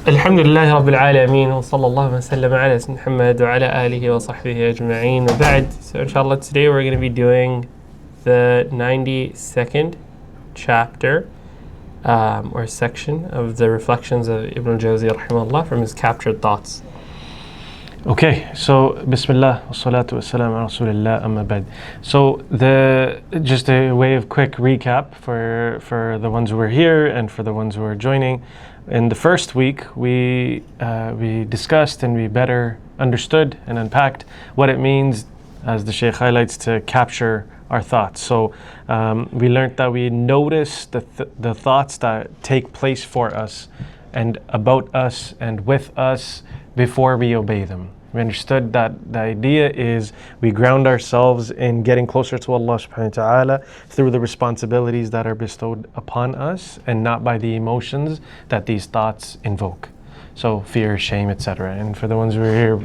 الحمد لله رب العالمين وصلى الله وسلم على سيدنا محمد وعلى آله وصحبه أجمعين وبعد. So inshallah today we're going to be doing the 92nd chapter or section of the reflections of Ibn al-Jawzi rahimahullah from his captured thoughts. Okay, so Bismillah, wassalatu wassalamu ala Rasulillah, amma ba'd. So just a way of quick recap for the ones who are here and for the ones who are joining. In the first week, we discussed and we better understood and unpacked what it means, as the Shaykh highlights, to capture our thoughts. So we learned that we notice the thoughts that take place for us and about us and with us before we obey them. We understood that the idea is we ground ourselves in getting closer to Allah subhanahu wa ta'ala through the responsibilities that are bestowed upon us and not by the emotions that these thoughts invoke. So fear, shame, etc. And for the ones who are here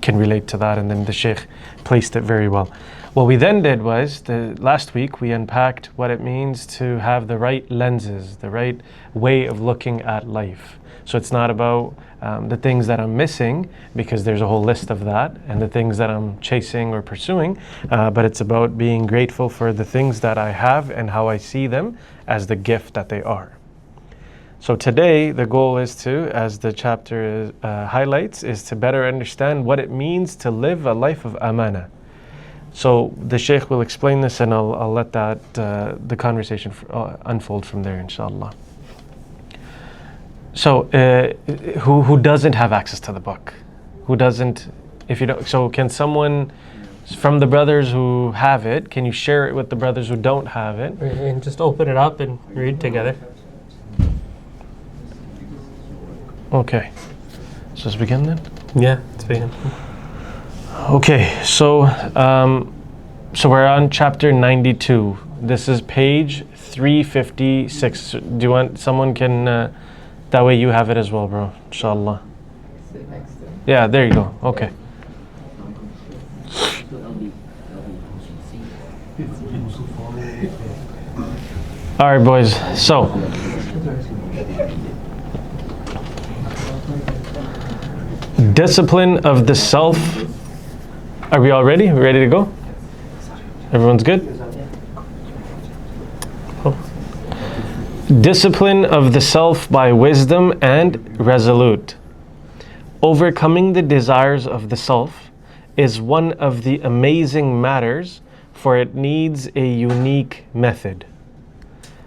can relate to that, and then the Shaykh placed it very well. What we then did was, last week we unpacked what it means to have the right lenses, the right way of looking at life. So it's not about the things that I'm missing, because there's a whole list of that, and the things that I'm chasing or pursuing, but it's about being grateful for the things that I have and how I see them as the gift that they are. So today the goal is to, as the chapter highlights, is to better understand what it means to live a life of Amanah. So the Shaykh will explain this, and I'll let the conversation unfold from there, inshallah. So, who doesn't have access to the book? Who doesn't? If you don't, so can someone from the brothers who have it? Can you share it with the brothers who don't have it? And just open it up and read together. Okay. So let's begin then. Yeah, let's begin. Okay. So we're on chapter 92. This is page 356. Do you want someone can? That way you have it as well, bro. Inshallah. Yeah, there you go. Okay. All right, boys. So, discipline of the self. Are we all ready? We ready to go? Everyone's good? Discipline of the self by wisdom and resolute. Overcoming the desires of the self is one of the amazing matters, for it needs a unique method.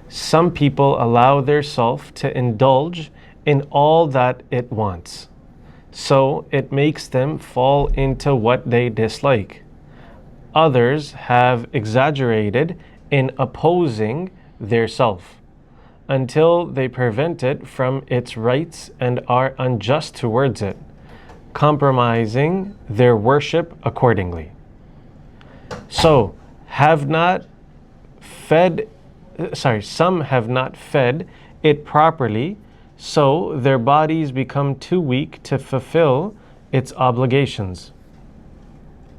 Some people allow their self to indulge in all that it wants, so it makes them fall into what they dislike. Others have exaggerated in opposing their self until they prevent it from its rights and are unjust towards it, compromising their worship accordingly. So, some have not fed it properly, so their bodies become too weak to fulfill its obligations.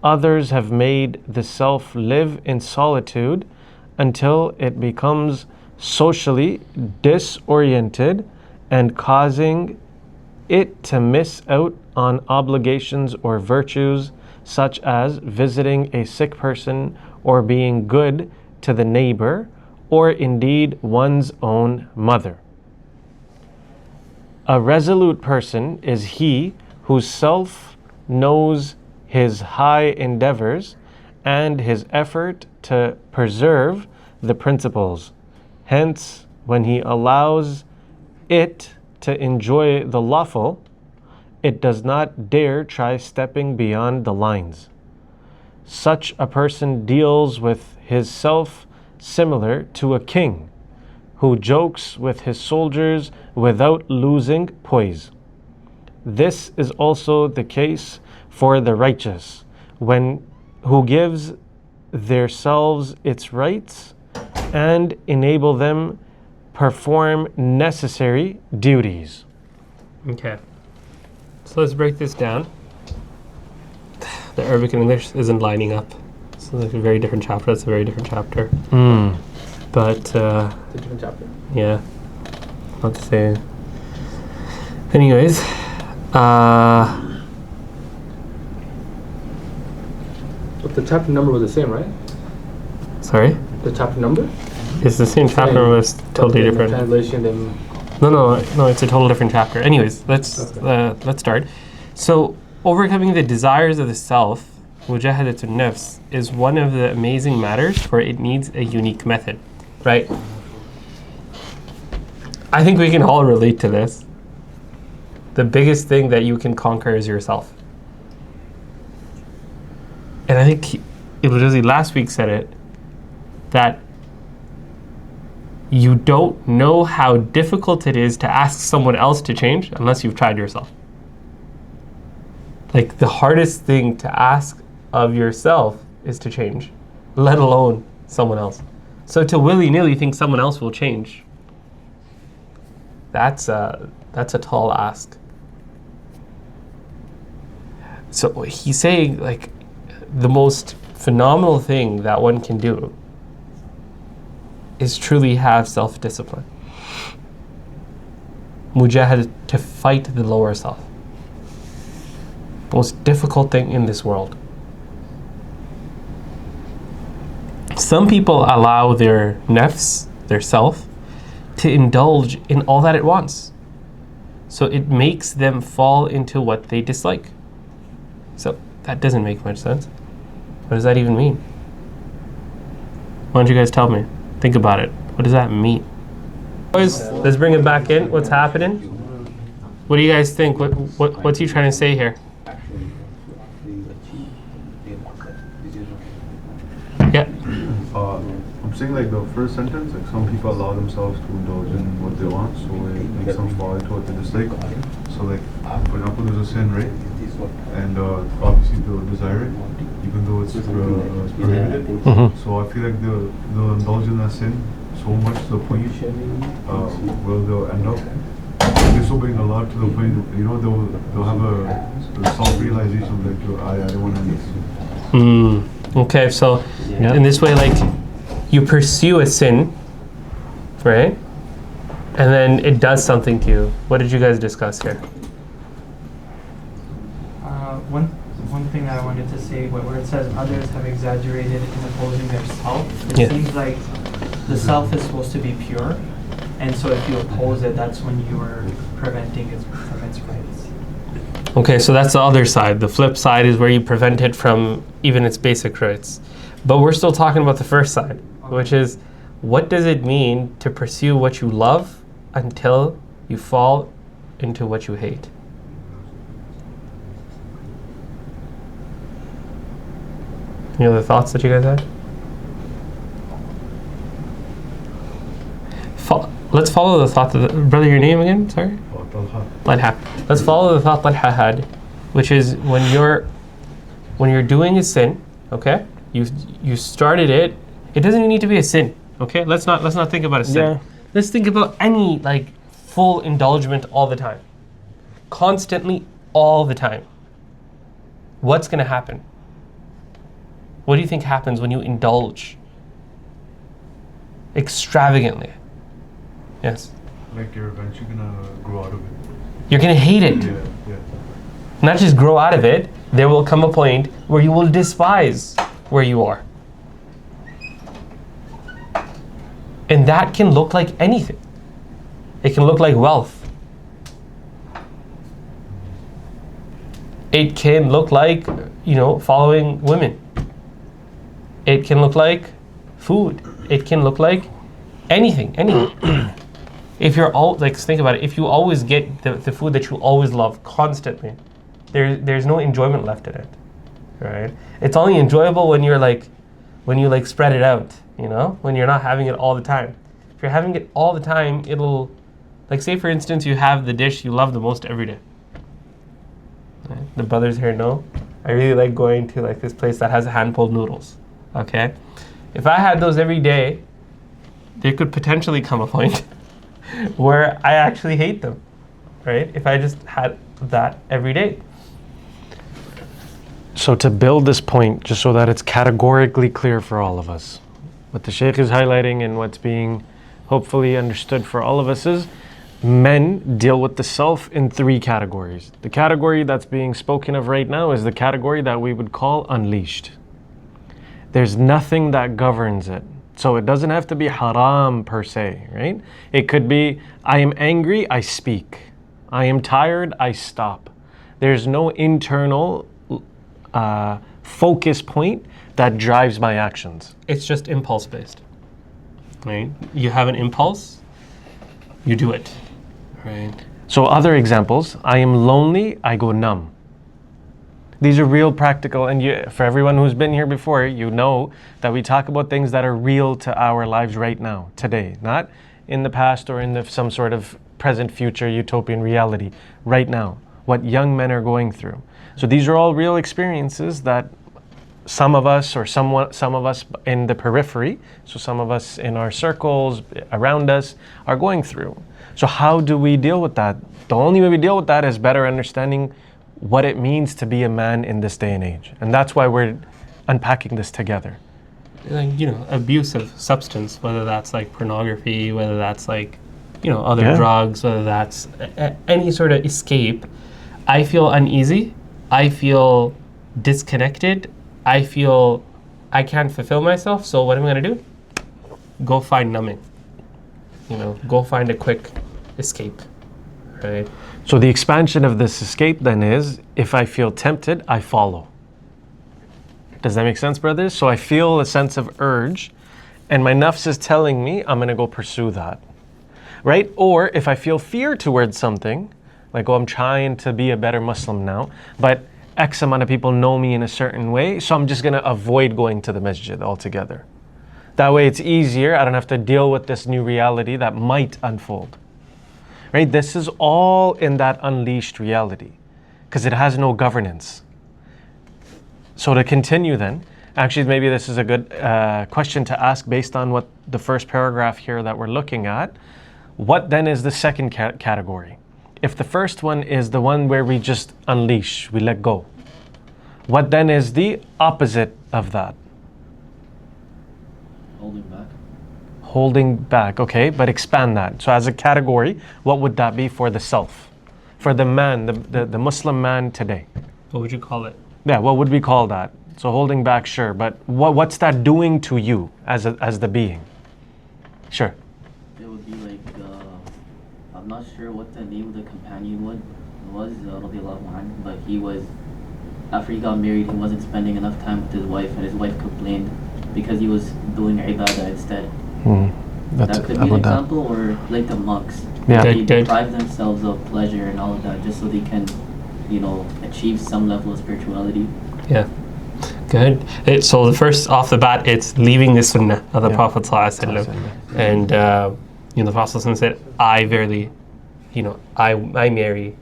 Others have made the self live in solitude until it becomes socially disoriented and causing it to miss out on obligations or virtues such as visiting a sick person or being good to the neighbor or indeed one's own mother. A resolute person is he whose self knows his high endeavors and his effort to preserve the principles. Hence, when he allows it to enjoy the lawful, it does not dare try stepping beyond the lines. Such a person deals with his self similar to a king who jokes with his soldiers without losing poise. This is also the case for the righteous, who gives themselves its rights and enable them perform necessary duties. Okay. So let's break this down. The Arabic and English isn't lining up. So it's a very different chapter. It's a very different chapter. But It's a different chapter. yeah, not to say. Anyways, But the chapter number was the same, right? sorry? The chapter number? It's the same chapter, but it's totally But different. The translation then. No, it's a total different chapter. Anyways, let's start. So, overcoming the desires of the self, mujahadatun nafs, is one of the amazing matters where it needs a unique method, right? I think we can all relate to this. The biggest thing that you can conquer is yourself. And I think Ibn Jawzi last week said it, that you don't know how difficult it is to ask someone else to change unless you've tried yourself. Like, the hardest thing to ask of yourself is to change, let alone someone else. So to willy-nilly think someone else will change, that's a tall ask. So he's saying, like, the most phenomenal thing that one can do is truly have self-discipline. Mujahid, to fight the lower self. Most difficult thing in this world. Some people allow their nafs, their self, to indulge in all that it wants. So it makes them fall into what they dislike. So that doesn't make much sense. What does that even mean? Why don't you guys tell me? Think about it. What does that mean? Boys, let's bring it back in. What's happening? What do you guys think? What's he trying to say here? Yeah. I'm saying, like, the first sentence, like, some people allow themselves to indulge in what they want, so it makes them fall into what they dislike. So, like, for example, there's a sin, right? And obviously they'll desire it, even though it's prohibited. So I feel like they'll indulge in that sin so much to the point where they'll end up disobeying Allah to the point, you know, they'll have a self-realization of, like, I don't want to end this. Okay, so in this way, like, you pursue a sin, right? And then it does something to you. What did you guys discuss here? One thing that I wanted to say, where it says others have exaggerated in opposing their self, it seems like the self is supposed to be pure, and so if you oppose it, that's when you are preventing it from its rights. Okay, so that's the other side. The flip side is where you prevent it from even its basic rights. But we're still talking about the first side, which is, what does it mean to pursue what you love until you fall into what you hate? Any other thoughts that you guys had? Let's follow the thought that brother, your name again? Sorry? Talha. Let's follow the thought Talha had, which is when you're doing a sin, okay? You started it. It doesn't even need to be a sin, okay? Let's not think about a sin. Yeah. Let's think about any, like, full indulgence all the time, constantly, all the time. What's going to happen? What do you think happens when you indulge extravagantly? Yes. Like, you're eventually gonna grow out of it. You're going to hate it. Yeah. Not just grow out of it, there will come a point where you will despise where you are. And that can look like anything. It can look like wealth. It can look like, following women. It can look like food. It can look like anything. If you're think about it. If you always get the food that you always love constantly, there's no enjoyment left in it, right? It's only enjoyable when you spread it out, when you're not having it all the time. If you're having it all the time, it'll, say for instance, you have the dish you love the most every day. Right? The brothers here know, I really like going to this place that has hand-pulled noodles, okay? If I had those every day, there could potentially come a point where I actually hate them, right? If I just had that every day. So to build this point, just so that it's categorically clear for all of us, what the Shaykh is highlighting and what's being hopefully understood for all of us is, men deal with the self in three categories. The category that's being spoken of right now is the category that we would call unleashed. There's nothing that governs it. So it doesn't have to be haram per se, right? It could be, I am angry, I speak. I am tired, I stop. There's no internal focus point that drives my actions. It's just impulse based, right? You have an impulse, you do it, right? So other examples, I am lonely, I go numb. These are real practical, and for everyone who's been here before, you know that we talk about things that are real to our lives right now, today, not in the past or in some sort of present, future, utopian reality, right now, what young men are going through. So these are all real experiences that some of us in the periphery, so some of us in our circles around us are going through. So how do we deal with that? The only way we deal with that is better understanding what it means to be a man in this day and age. And that's why we're unpacking this together. Like, abuse of substance, whether that's like pornography, whether that's like, other drugs, whether that's any sort of escape. I feel uneasy. I feel disconnected. I feel I can't fulfill myself. So what am I going to do? Go find numbing. Go find a quick escape, right? So the expansion of this escape then is, if I feel tempted, I follow. Does that make sense, brothers? So I feel a sense of urge, and my nafs is telling me I'm going to go pursue that, right? Or if I feel fear towards something, like, I'm trying to be a better Muslim now, but X amount of people know me in a certain way, so I'm just going to avoid going to the masjid altogether. That way it's easier. I don't have to deal with this new reality that might unfold. Right? This is all in that unleashed reality because it has no governance. So to continue then, actually maybe this is a good question to ask based on what the first paragraph here that we're looking at. What then is the second category? If the first one is the one where we just unleash, we let go, what then is the opposite of that? Holding back. Holding back, okay, but expand that. So as a category, what would that be for the self? For the man, the Muslim man today? What would you call it? Yeah, what would we call that? So holding back, sure, but what's that doing to you as the being? Sure. It would be like, I'm not sure what the name of the companion was, radiallahu anhu, but he was, after he got married, he wasn't spending enough time with his wife, and his wife complained because he was doing ibadah instead. That could be an example, or like the monks. Yeah. They deprive themselves of pleasure and all of that just so they can, achieve some level of spirituality. Yeah. Good. So the first off the bat, it's leaving the sunnah of the Prophet ﷺ. And the Prophet ﷺ said, I verily, I marry,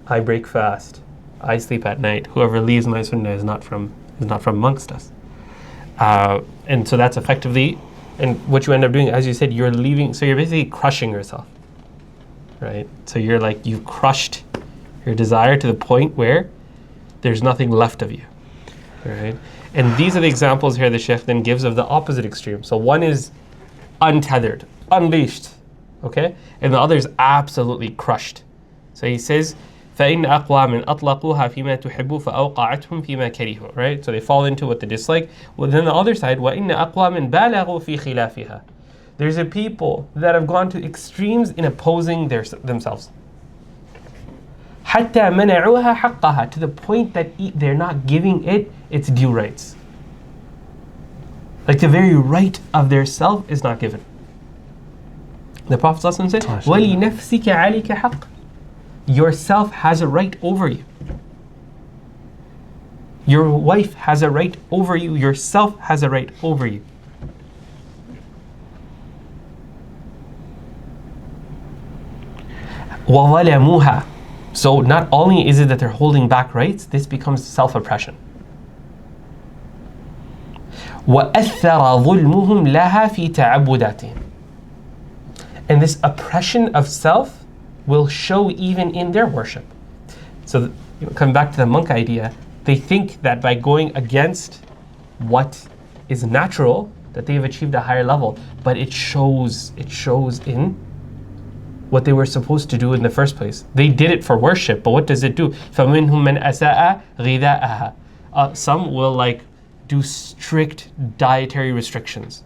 I break fast, I sleep at night. Whoever leaves my sunnah is not from amongst us. And so that's effectively, and what you end up doing, as you said, you're leaving, so you're basically crushing yourself, right? So you've crushed your desire to the point where there's nothing left of you, right? And these are the examples here the Shaykh then gives of the opposite extreme. So one is untethered, unleashed, okay? And the other is absolutely crushed. So he says, فَإِنَّ أَقْوَامٍ أَطْلَقُوهَا فِيمَا تُحِبُّ فَأَوْقَعَتْهُمْ فِيمَا كَرِهُ. Right? So they fall into what they dislike. Well, then the other side, وَإِنَّ أَقْوَامٍ بَالَغُوا فِي خِلَافِهَا. There's a people that have gone to extremes in opposing themselves. حَتَّى مَنَعُوهَا حَقَّهَا. To the point that they're not giving it its due rights. Like the very right of their self is not given. The Prophet ﷺ said, وَلِنَفْسِكَ عَلِيكَ حَقٍّ. Yourself has a right over you. Your wife has a right over you. Yourself has a right over you. وَظَلَمُوهَا. So not only is it that they're holding back rights, this becomes self-oppression. وَأَثَّرَ ظُلْمُهُمْ لَهَا فِي تَعَبُّدَاتِهِمْ. And this oppression of self will show even in their worship. So coming back to the monk idea, they think that by going against what is natural, that they have achieved a higher level, but it shows in what they were supposed to do in the first place. They did it for worship, but what does it do? فَمِنْهُمْ مَنْ أَسَاءَ غِذَاءَهَا. Some will like do strict dietary restrictions,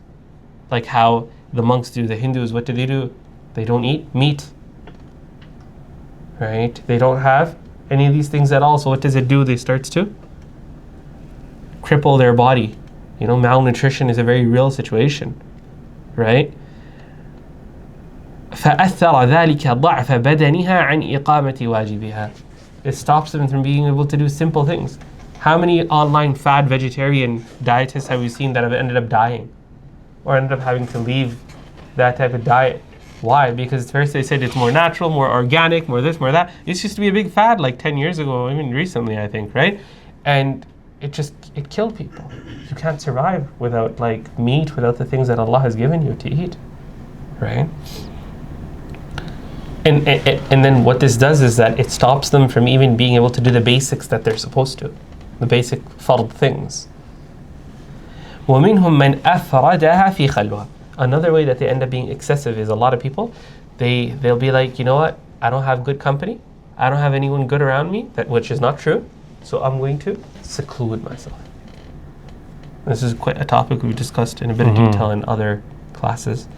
like how the monks do. The Hindus, what do? They don't eat meat, right? They don't have any of these things at all. So what does it do? They starts to cripple their body. You know, malnutrition is a very real situation, right? فأثر ذلك ضعف بدنها عن إقامة واجبها. It stops them from being able to do simple things. How many online fad vegetarian dietists have we seen that have ended up dying or ended up having to leave that type of diet? Why? Because first they said it's more natural, more organic, more this, more that. It used to be a big fad like 10 years ago, even recently, I think, right? And it killed people. You can't survive without like meat, without the things that Allah has given you to eat, right? And then what this does is that it stops them from even being able to do the basics that they're supposed to, the basic fard things. وَمِنْهُمْ مَنْ أَفْرَدَهَا فِي خَلْوَةٍ. Another way that they end up being excessive is a lot of people, they'll be like, you know what, I don't have good company, I don't have anyone good around me, which is not true, so I'm going to seclude myself. This is quite a topic we've discussed in a bit of detail in other classes.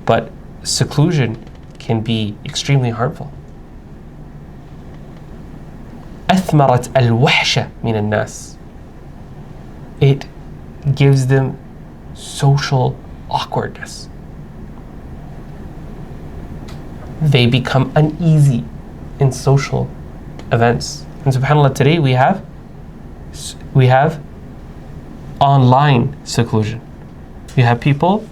But seclusion can be extremely harmful. أثمرت الوحشة من الناس. It gives them social awkwardness. They become uneasy in social events. And subhanAllah, today we have online seclusion. We have people,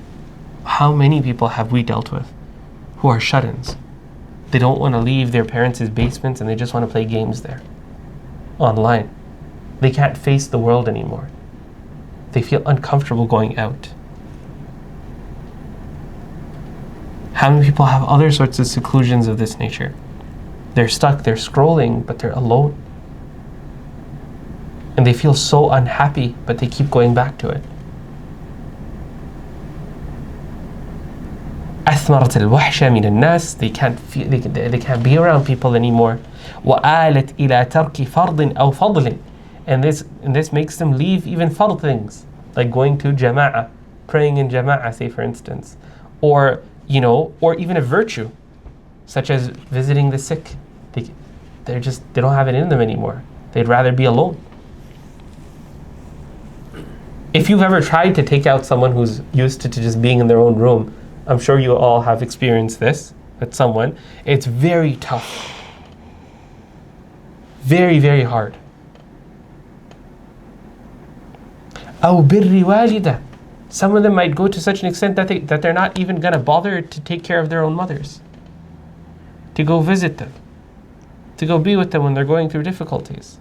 how many people have we dealt with who are shut-ins? They don't want to leave their parents' basements and they just want to play games there, online. They can't face the world anymore. They feel uncomfortable going out. How many people have other sorts of seclusions of this nature? They're stuck, they're scrolling, but they're alone. And they feel so unhappy, but they keep going back to it. أثمرت الوحشة من الناس. They can't be around people anymore. وآلت إلى ترك فرض أو فضل. And this makes them leave even fard things, like going to jama'ah, praying in jama'ah, say for instance, or even a virtue, such as visiting the sick. They don't have it in them anymore. They'd rather be alone. If you've ever tried to take out someone who's used to just being in their own room, I'm sure you all have experienced this with someone. It's very tough. Very, very hard. أو بر والدة. Some of them might go to such an extent that they're not even going to bother to take care of their own mothers, to go visit them, to go be with them when they're going through difficulties,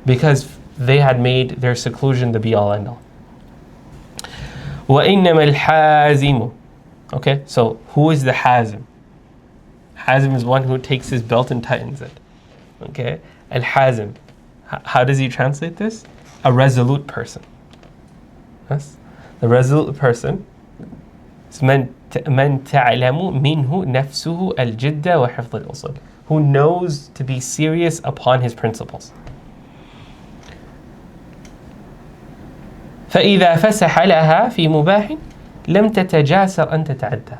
because they had made their seclusion the be-all end-all. وَإِنَّمَا الْحَازِمُ. Okay, so who is the hazim? Hazim is one who takes his belt and tightens it. Okay, al-hazim. How does he translate this? A resolute person. Yes, the resolute person is من تعلم منه نفسه الجد وحفظ الأصول, who knows to be serious upon his principles. فإذا فسح لها في مباح لم تتجاسر أن تتعدى.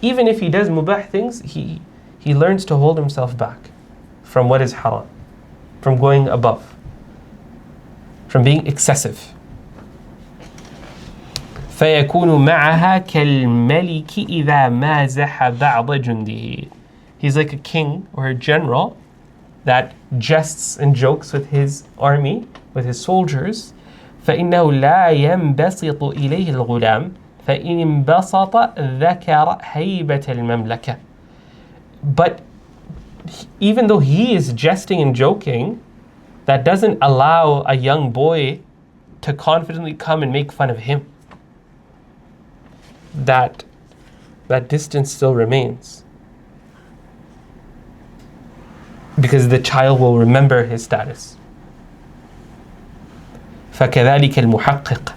Even if he does mubah things, he learns to hold himself back from what is haram, from going above, from being excessive. فيكون معها كالملك إذا مازح بعض جنده. He's like a king or a general that jests and jokes with his army, with his soldiers. فإنه لا ينبسط إليه الغلام فإن انبسط ذكر هيبة المملكة. But even though he is jesting and joking, that doesn't allow a young boy to confidently come and make fun of him. That distance still remains, because the child will remember his status. فَكَذَلِكَ الْمُحَقِّقِ.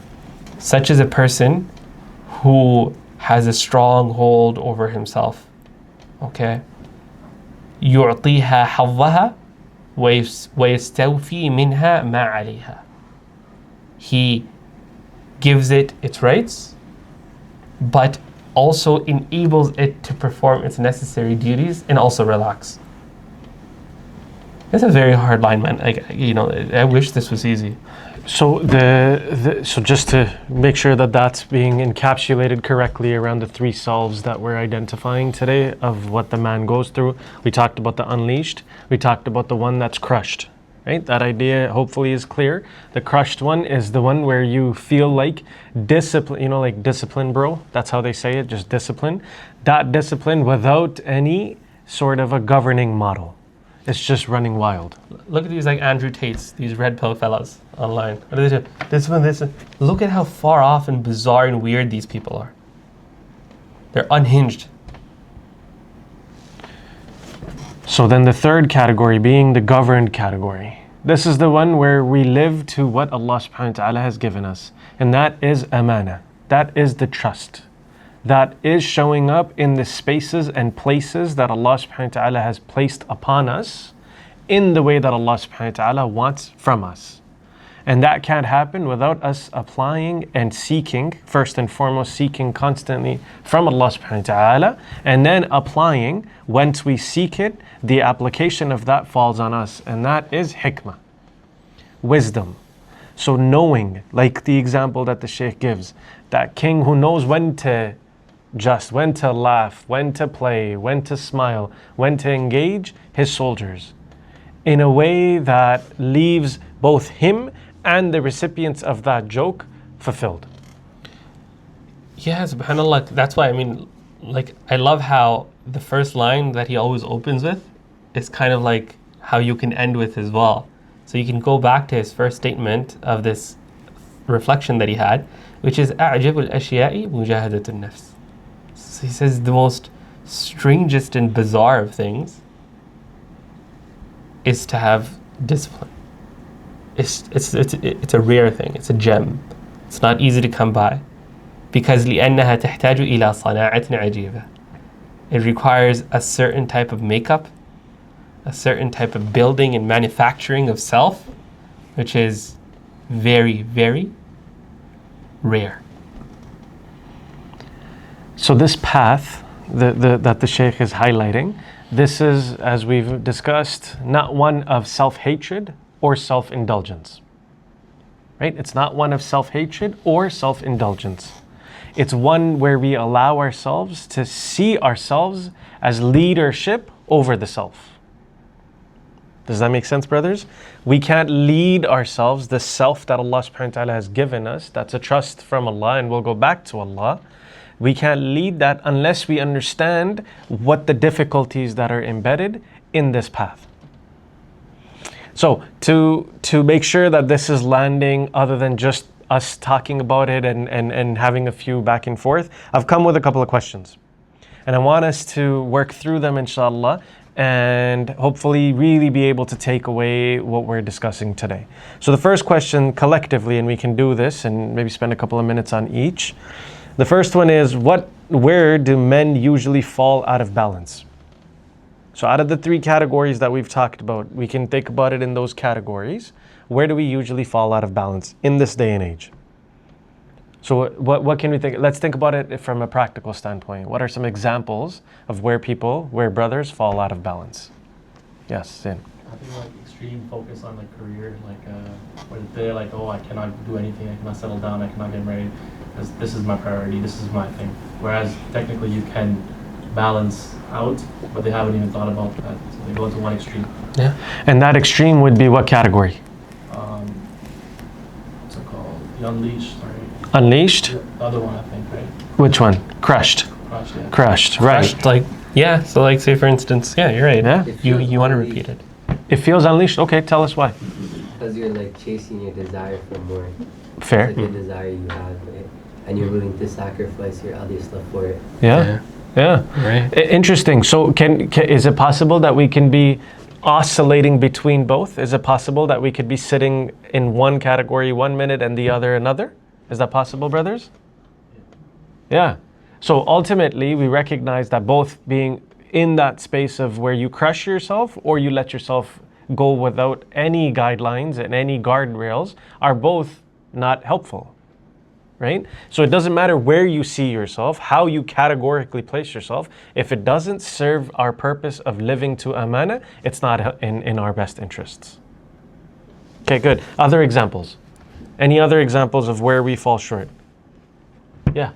Such as a person who has a strong hold over himself, Okay. يعطيها حظها ويستوفي منها ما عليها. He gives it its rights, but also enables it to perform its necessary duties and also relax. It's a very hard line, man. Like, you know, I wish this was easy. So so just to make sure that that's being encapsulated correctly around the three selves that we're identifying today of what the man goes through. We talked about the unleashed. We talked about the one that's crushed, right? That idea hopefully is clear. The crushed one is the one where you feel like discipline, you know, like discipline, bro. That's how they say it, just discipline. That discipline without any sort of a governing model. It's just running wild. Look at these like Andrew Tates, these red pill fellas online. What do they do? This one, this one. Look at how far off and bizarre and weird these people are. They're unhinged. So then the third category being the governed category. This is the one where we live to what Allah subhanahu wa ta'ala has given us. And that is Amanah. That is the trust. That is showing up in the spaces and places that Allah subhanahu wa ta'ala has placed upon us in the way that Allah subhanahu wa ta'ala wants from us. And that can't happen without us applying and seeking, first and foremost, seeking constantly from Allah subhanahu wa ta'ala, and then applying. Once we seek it, the application of that falls on us, and that is hikmah, wisdom. So knowing, like the example that the Shaykh gives, that king who knows when to when to laugh, when to play, when to smile, when to engage his soldiers in a way that leaves both him and the recipients of that joke fulfilled. Yeah, subhanAllah. That's why, I mean, like, I love how the first line that he always opens with is kind of like how you can end with as well. So you can go back to his first statement of this reflection that he had, which is أعجب الأشياء مجاهدة النفس. So he says the most strangest and bizarre of things is to have discipline. It's a rare thing. It's a gem. It's not easy to come by, because لأنها تحتاج إلى صناعة عجيبة. It requires a certain type of makeup, a certain type of building and manufacturing of self, which is very, very rare. So this path that the Shaykh is highlighting, this is, as we've discussed, not one of self-hatred or self-indulgence. Right? It's not one of self-hatred or self-indulgence. It's one where we allow ourselves to see ourselves as leadership over the self. Does that make sense, brothers? We can't lead ourselves, the self that Allah subhanahu wa ta'ala has given us, that's a trust from Allah, and we'll go back to Allah. We can't lead that unless we understand what the difficulties that are embedded in this path. So to make sure that this is landing other than just us talking about it and having a few back and forth, I've come with a couple of questions. And I want us to work through them, inshallah, and hopefully really be able to take away what we're discussing today. So the first question collectively, and we can do this and maybe spend a couple of minutes on each. The first one is, where do men usually fall out of balance? So out of the three categories that we've talked about, we can think about it in those categories. Where do we usually fall out of balance in this day and age? So what can we think? Let's think about it from a practical standpoint. What are some examples of where brothers fall out of balance? Yes, Sin. I think like extreme focus on like career, where they're like, oh, I cannot do anything, I cannot settle down, I cannot get married, because this is my priority, this is my thing. Whereas technically you can balance out, but they haven't even thought about that. So they go into one extreme. Yeah. And that extreme would be what category? What's it called? The unleashed, sorry. Unleashed? The other one, I think, right? Which one? Crushed. Crushed, yeah. Crushed, right. Crushed, like, yeah, so like say for instance, yeah, you're right. Yeah. You want to repeat it. It feels unleashed. Okay, tell us why. Because you're like chasing your desire for more. Fair. It's like a desire you have, right? And you're willing to sacrifice your other stuff for it. Yeah. Right. Interesting. So is it possible that we can be oscillating between both? Is it possible that we could be sitting in one category 1 minute and the other another? Is that possible, brothers? Yeah. So ultimately, we recognize that both being in that space of where you crush yourself or you let yourself go without any guidelines and any guardrails are both not helpful, right? So it doesn't matter where you see yourself, how you categorically place yourself. If it doesn't serve our purpose of living to Amanah, it's not in our best interests. Okay, good. Other examples? Any other examples of where we fall short? Yeah.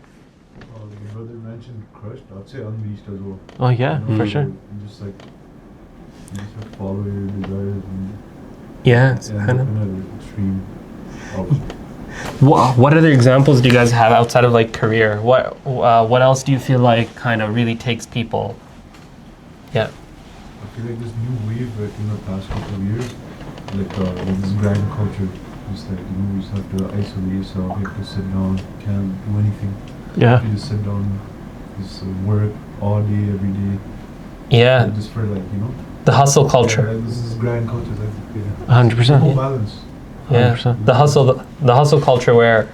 The brother mentioned crushed. I'd say unleashed as well. Oh yeah, for sure. You just like you just have to follow your desires and Yeah. end up in an extreme opposite. What other examples do you guys have outside of like career? What else do you feel like kind of really takes people? Yeah. I feel like this new wave, like in the past couple of years, like this grind culture. Just like, you just have to isolate yourself, you have to sit down, you can't do anything. Yeah. You just sit down, just work all day, every day. Yeah. Just for like, The hustle culture. Yeah, this is grind culture. Like, 100%. no balance. Yeah. 100%. The hustle culture where,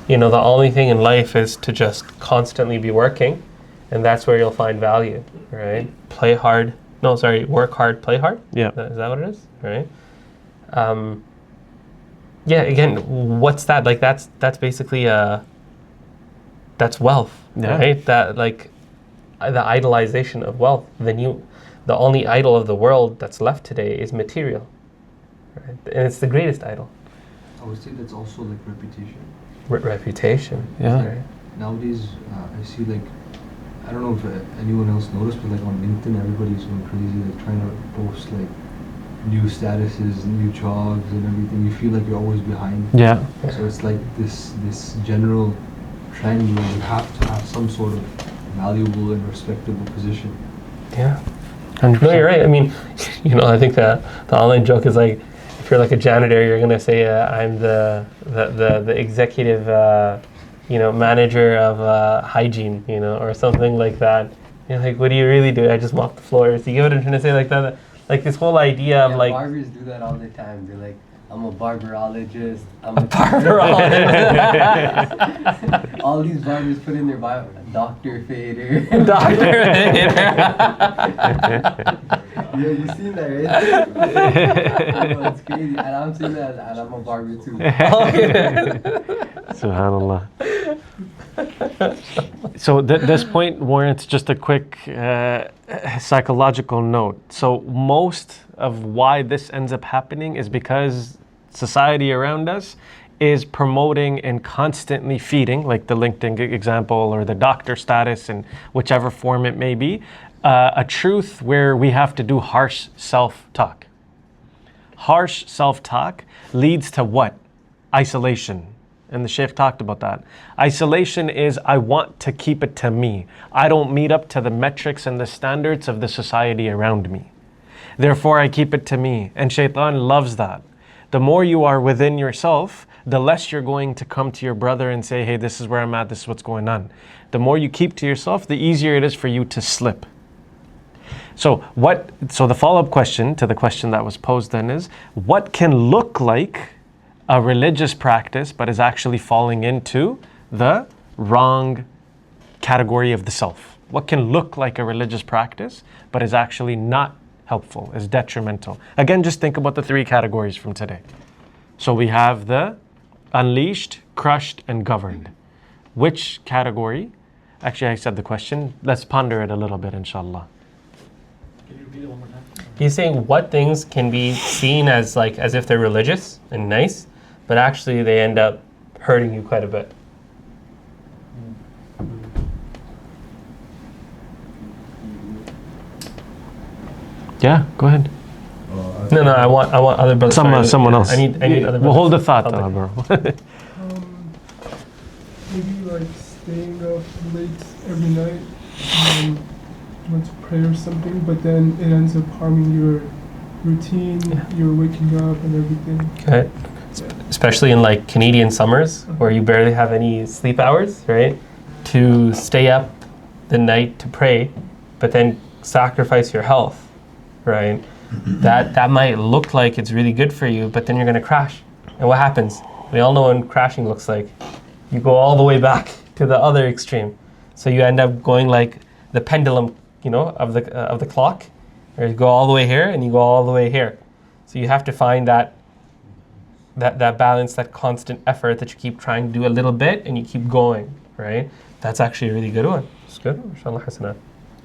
the only thing in life is to just constantly be working, and that's where you'll find value, right? Work hard, play hard. Yeah. Is that what it is? Right. Yeah, again, what's that? Like that's basically that's wealth, Yeah. right? That like the idolization of wealth. The only idol of the world that's left today is material, right? And it's the greatest idol. I would say that's also like reputation. Reputation. Yeah. Right? Nowadays, I see like, I don't know if anyone else noticed, but like on LinkedIn, everybody's going crazy, like trying to post like new statuses, new jobs and everything. You feel like you're always behind. Yeah. So it's like this general trend where you have to have some sort of valuable and respectable position. Yeah. 100%. No, you're right. I mean, I think the online joke is like, if you're like a janitor, you're gonna say, I'm the executive, manager of hygiene, or something like that. You're like, what do you really do? I just mop the floors. You get what I'm trying to say? Like that. Like this whole idea of like barbers do that all the time. They're like, I'm a barberologist. I'm a barberologist. All these barbers put in their bio, Dr. Fader. Dr. Fader. Yeah, you seen that, right? It's crazy. And I'm saying that, and I'm a barber too. Subhanallah. So this point warrants just a quick psychological note. So most of why this ends up happening is because society around us is promoting and constantly feeding, like the LinkedIn example or the doctor status in whichever form it may be, a truth where we have to do harsh self-talk. Harsh self-talk leads to what? Isolation. And the Shaykh talked about that. Isolation is, I want to keep it to me. I don't meet up to the metrics and the standards of the society around me. Therefore, I keep it to me. And Shaitan loves that. The more you are within yourself, the less you're going to come to your brother and say, hey, this is where I'm at, this is what's going on. The more you keep to yourself, the easier it is for you to slip. So the follow-up question to the question that was posed then is, what can look like a religious practice but is actually falling into the wrong category of the self? What can look like a religious practice but is actually not helpful, is detrimental? Again, just think about the three categories from today. So we have the unleashed, crushed, and governed. Which category? Actually, I said the question. Let's ponder it a little bit, inshallah. Can you repeat it one more time? He's saying what things can be seen as if they're religious and nice, but actually they end up hurting you quite a bit. Yeah, go ahead. No, I want other brothers. Someone else. I need other brothers. We'll hold the thought, bro. Maybe like staying up late every night, went to pray or something, but then it ends up harming your routine, your waking up and everything. Okay. Especially in like Canadian summers where you barely have any sleep hours, right? To stay up the night to pray, but then sacrifice your health, right? That might look like it's really good for you, but then you're going to crash. And what happens? We all know what crashing looks like. You go all the way back to the other extreme. So you end up going like the pendulum, of the clock, or you go all the way here and you go all the way here. So you have to find that balance, that constant effort that you keep trying to do a little bit and you keep going, right? That's actually a really good one. It's good. Inshallah hasana.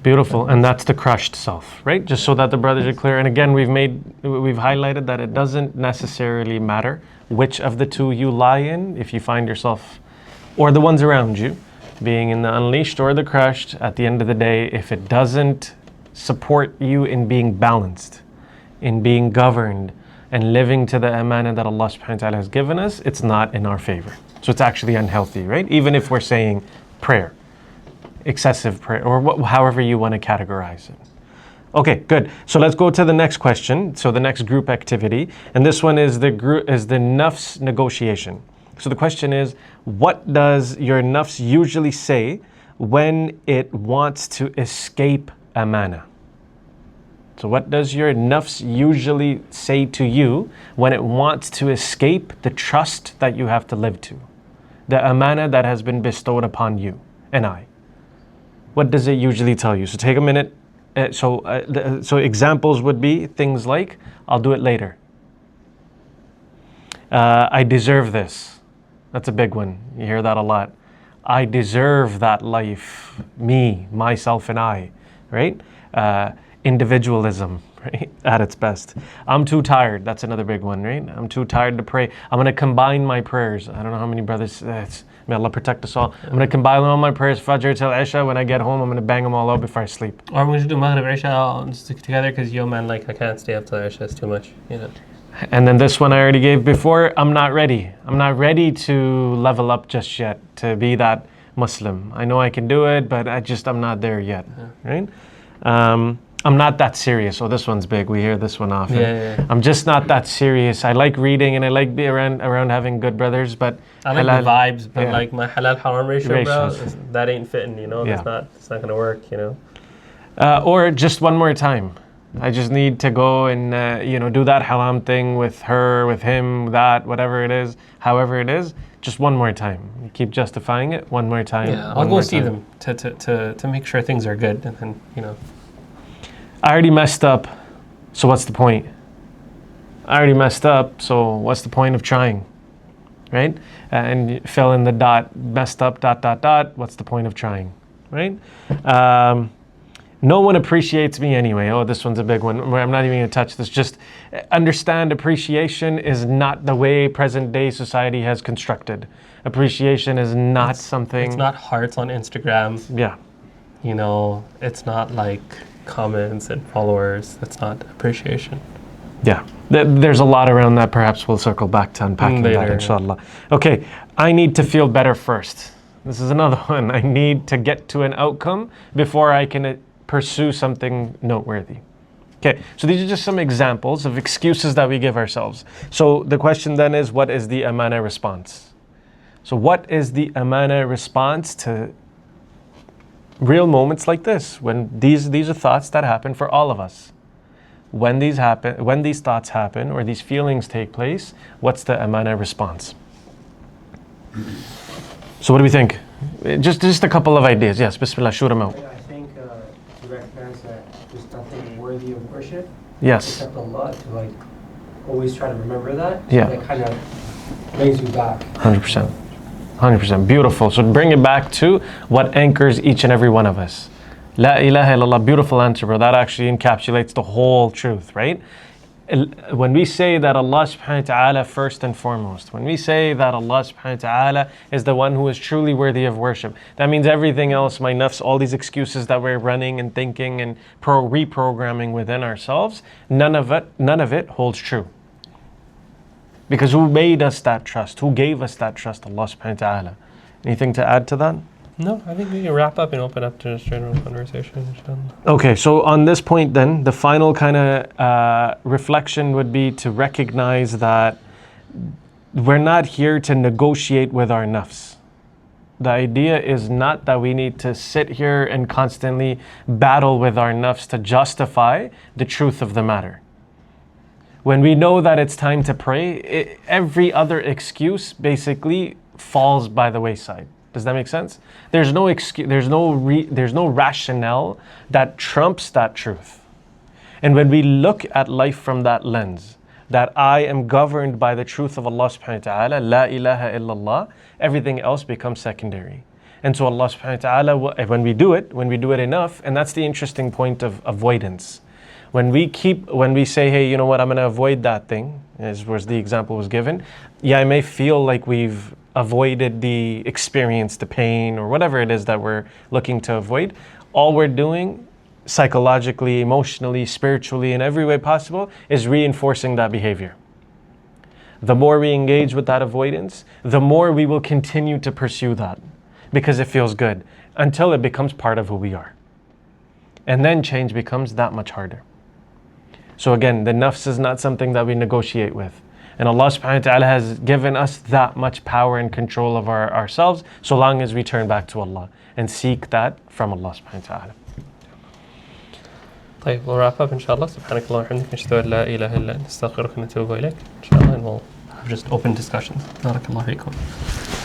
Beautiful, and that's the crushed self, right? Just so that the brothers are clear. And again, we've highlighted that it doesn't necessarily matter which of the two you lie in. If you find yourself, or the ones around you, being in the unleashed or the crushed, at the end of the day, if it doesn't support you in being balanced, in being governed, and living to the amanah that Allah subhanahu wa ta'ala has given us, it's not in our favor. So it's actually unhealthy, right? Even if we're saying prayer, excessive prayer, or however you want to categorize it. Okay, good. So let's go to the next question. So the next group activity, and this one is the nafs negotiation. So the question is, what does your nafs usually say when it wants to escape amanah? So what does your nafs usually say to you when it wants to escape the trust that you have to live to? The amanah that has been bestowed upon you and I. What does it usually tell you? So take a minute. So examples would be things like, I'll do it later. I deserve this. That's a big one. You hear that a lot. I deserve that life. Me, myself, and I. Right? Individualism, right? At its best. I'm too tired. That's another big one, right? I'm too tired to pray. I'm going to combine my prayers. I don't know how many brothers, may Allah protect us all. I'm going to combine all my prayers, Fajr till Isha. When I get home, I'm going to bang them all out before I sleep. Or I'm going to do Maghrib, Isha, I'll stick together because man, I can't stay up till Isha, it's too much, And then this one I already gave before, I'm not ready. I'm not ready to level up just yet, to be that Muslim. I know I can do it, but I'm not there yet, right? I'm not that serious. Oh, this one's big. We hear this one often. Yeah. I'm just not that serious. I like reading and I like being around having good brothers, but I like the vibes, but like my halal haram ratio, bro, that ain't fitting, It's not gonna work, Or just one more time. I just need to go and do that haram thing with her, with him, that, whatever it is, however it is. Just one more time. You keep justifying it. One more time. Yeah, I'll go see them to make sure things are good, and then I already messed up, so what's the point? I already messed up, so what's the point of trying, right? And you fill in the dot, messed up, ... What's the point of trying, right? No one appreciates me anyway. Oh, this one's a big one. I'm not even going to touch this. Just understand appreciation is not the way present day society has constructed. Appreciation is not something... It's not hearts on Instagram. Yeah. It's not like comments and followers. That's not appreciation. Yeah. There's a lot around that. Perhaps we'll circle back to unpacking that, inshallah. Okay. I need to feel better first. This is another one. I need to get to an outcome before I can pursue something noteworthy. Okay, so these are just some examples of excuses that we give ourselves. So the question then is, what is the amanah response? So what is the amanah response to real moments like this, when these are thoughts that happen for all of us? When these thoughts happen or these feelings take place, what's the amanah response? So what do we think? Just a couple of ideas. Yes, Bismillah, shoot them out. I think to recognize that there's nothing worthy of worship. Yes. Except Allah, to always try to remember that. Yeah. That kind of brings you back. 100%. 100%. Beautiful. So bring it back to what anchors each and every one of us. La ilaha illallah. Beautiful answer, bro. That actually encapsulates the whole truth, right? When we say that Allah subhanahu wa ta'ala first and foremost, when we say that Allah subhanahu wa ta'ala is the one who is truly worthy of worship, that means everything else, my nafs, all these excuses that we're running and thinking and reprogramming within ourselves, none of it holds true. Because who made us that trust? Who gave us that trust? Allah subhanahu wa ta'ala. Anything to add to that? No, I think we can wrap up and open up to just general conversation, inshallah. Okay, so on this point then, the final kind of reflection would be to recognize that we're not here to negotiate with our nafs. The idea is not that we need to sit here and constantly battle with our nafs to justify the truth of the matter. When we know that it's time to pray, every other excuse basically falls by the wayside. Does that make sense? There's no excuse, there's no rationale that trumps that truth. And when we look at life from that lens, that I am governed by the truth of Allah subhanahu wa ta'ala, la ilaha illallah, everything else becomes secondary. And so Allah subhanahu wa ta'ala, when we do it enough, and that's the interesting point of avoidance. When we say, hey, you know what, I'm going to avoid that thing, as was the example was given, yeah, I may feel like we've avoided the experience, the pain, or whatever it is that we're looking to avoid. All we're doing, psychologically, emotionally, spiritually, in every way possible, is reinforcing that behavior. The more we engage with that avoidance, the more we will continue to pursue that, because it feels good, until it becomes part of who we are. And then change becomes that much harder. So again, the nafs is not something that we negotiate with. And Allah subhanahu wa ta'ala has given us that much power and control of ourselves, so long as we turn back to Allah and seek that from Allah subhanahu wa ta'ala. طيب, we'll wrap up inshallah. سبحانك اللهم وبحمدك نشهد أن لا إله إلا أنت نستغفرك ونتوب إليك. Inshallah, and we'll have just open discussions. بارك الله فيكم.